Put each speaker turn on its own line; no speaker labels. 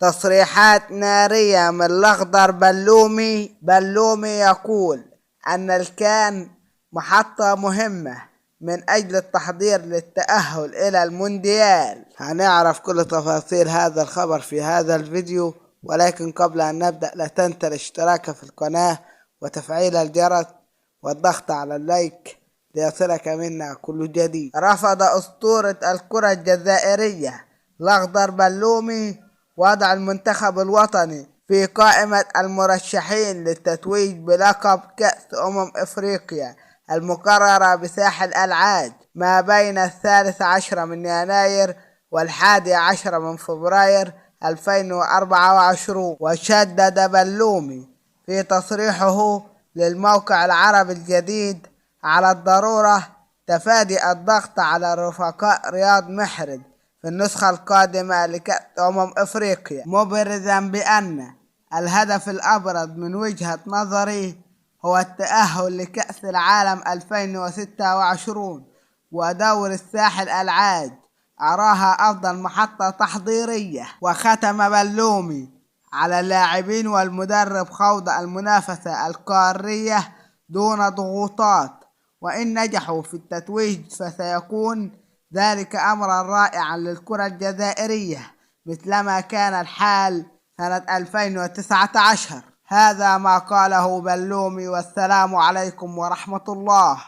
تصريحات نارية من الأخضر بلومي يقول أن الكان محطة مهمة من أجل التحضير للتأهل إلى المونديال. هنعرف كل تفاصيل هذا الخبر في هذا الفيديو، ولكن قبل أن نبدأ لا تنسى الاشتراك في القناة وتفعيل الجرس والضغط على اللايك ليصلك منا كل جديد. رفض أسطورة الكرة الجزائرية الأخضر بلومي وضع المنتخب الوطني في قائمة المرشحين للتتويج بلقب كأس أفريقيا المقررة بساحل العاج ما بين 13 من يناير و11 من فبراير 2024. وشدد بلومي في تصريحه للموقع العربي الجديد على الضرورة تفادي الضغط على رفقاء رياض محرز في النسخة القادمة لكأس أفريقيا، مبرزا بأن الهدف الأبرز من وجهة نظري هو التأهل لكأس العالم 2026 ودور الساحل العاج أراها أفضل محطة تحضيرية. وختم بلومي على اللاعبين والمدرب خوض المنافسة القارية دون ضغوطات، وإن نجحوا في التتويج فسيكون ذلك أمرا رائعا للكرة الجزائرية مثلما كان الحال سنة 2019. هذا ما قاله بلومي، والسلام عليكم ورحمة الله.